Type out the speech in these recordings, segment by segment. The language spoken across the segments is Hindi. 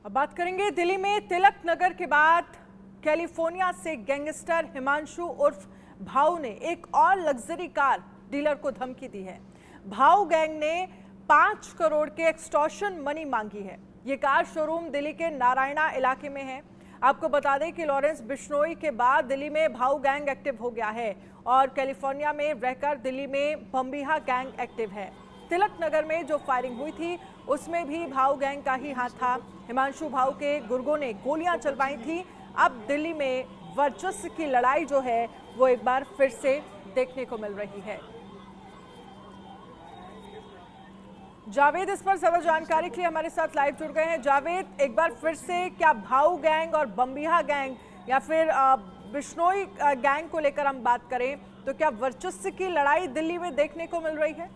अब बात करेंगे दिल्ली में तिलक नगर के बाद कैलिफोर्निया से गैंगस्टर हिमांशु उर्फ भाऊ ने एक और लग्जरी कार डीलर को धमकी दी है। भाऊ गैंग ने 5 करोड़ के एक्सटॉर्शन मनी मांगी है। ये कार शोरूम दिल्ली के नारायणा इलाके में है। आपको बता दें कि लॉरेंस बिश्नोई के बाद दिल्ली में भाऊ गैंग एक्टिव हो गया है और कैलिफोर्निया में रहकर दिल्ली में बम्बिहा गैंग एक्टिव है। तिलक नगर में जो फायरिंग हुई थी उसमें भी भाऊ गैंग का ही हाथ था। हिमांशु भाऊ के गुर्गों ने गोलियां चलवाई थी। अब दिल्ली में वर्चस्व की लड़ाई जो है वो एक बार फिर से देखने को मिल रही है। जावेद इस पर ज्यादा जानकारी के लिए हमारे साथ लाइव जुड़ गए हैं। जावेद, एक बार फिर से क्या भाऊ गैंग और बम्बिहा गैंग या फिर बिश्नोई गैंग को लेकर हम बात करें तो क्या वर्चस्व की लड़ाई दिल्ली में देखने को मिल रही है?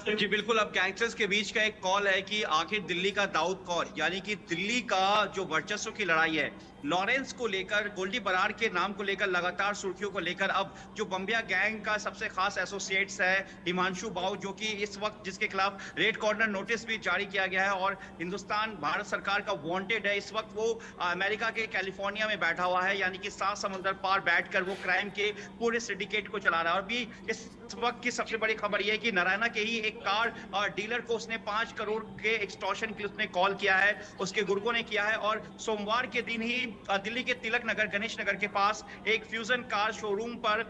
जी बिल्कुल। अब गैंगस्टर्स के बीच का एक कॉल है कि आखिर दिल्ली का दाऊद कौर, यानी कि दिल्ली का जो वर्चस्व की लड़ाई है लॉरेंस को लेकर, गोल्डी बरार के नाम को लेकर, लगातार सुर्खियों को लेकर अब जो बम्बिया गैंग का सबसे खास एसोसिएट्स है हिमांशु भाऊ, जो कि इस वक्त जिसके खिलाफ रेड कॉर्नर नोटिस भी जारी किया गया है और हिंदुस्तान भारत सरकार का वांटेड है। इस वक्त वो अमेरिका के कैलिफोर्निया में बैठा हुआ है, यानी कि 7 समुद्र पार बैठकर वो क्राइम के पूरे सिंडिकेट को चला रहा है। और भी इस वक्त की सबसे बड़ी खबर यह है कि नारायणा के ही एक कार डीलर को उसने 5 करोड़ के एक्सटॉर्शन के लिए उसने कॉल किया है, उसके गुर्गों ने किया है। और सोमवार के दिन ही दिल्ली के तिलक नगर, गणेश नगर के पास एक फ्यूजन कार शोरूम पर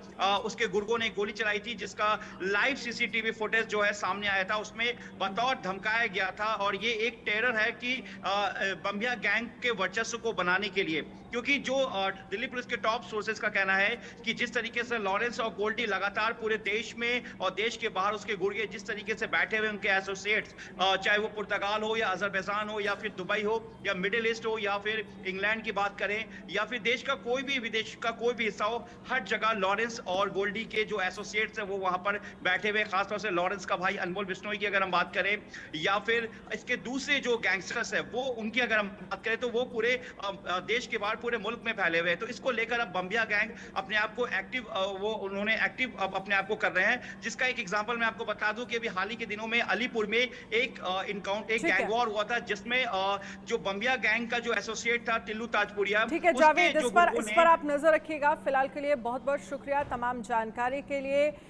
उसके गुर्गों ने गोली चलाई थी, जिसका लाइव सीसीटीवी फुटेज जो है सामने आया था। उसमें बतौर धमकाया गया था और ये एक टेरर है कि बम्बिया गैंग के वर्चस्व को बनाने के लिए, क्योंकि जो दिल्ली पुलिस के टॉप सोर्सेज का कहना है कि जिस तरीके से लॉरेंस और गोल्डी लगातार पूरे देश में और देश के बाहर उसके गुर्गे जिस तरीके से बैठे हुए उनके एसोसिएट्स, चाहे वो पुर्तगाल हो या अजरबैजान हो या फिर दुबई हो या मिडिल ईस्ट हो या फिर इंग्लैंड की बात करें या फिर देश का कोई भी, विदेश का कोई भी हिस्सा हो, हर जगह लॉरेंस और गोल्डी के जो एसोसिएट्स है वो वहां पर बैठे हुए। खासतौर से लॉरेंस का भाई अनमोल बिश्नोई की अगर हम बात करें या फिर इसके दूसरे जो गैंगस्टर्स है वो उनकी अगर हम बात करें तो वो पूरे देश के बाहर पूरे मुल्क में फैले हुए हैं। तो इसको लेकर अब बम्बिया गैंग अपने आप को एक्टिव, वो उन्होंने एक्टिव अब अपने आप को कर रहे हैं, जिसका एक एग्जांपल मैं आपको बता दूं कि अभी हाल ही के दिनों में अलीपुर में एक गैंग वॉर हुआ था, जिसमें जो बम्बिया गैंग का जो एसोसिएट था टिल्लू ताजपुरिया। ठीक है जावेद, इस पर आप नजर रखिएगा। फिलहाल के लिए बहुत बहुत शुक्रिया तमाम जानकारी के लिए।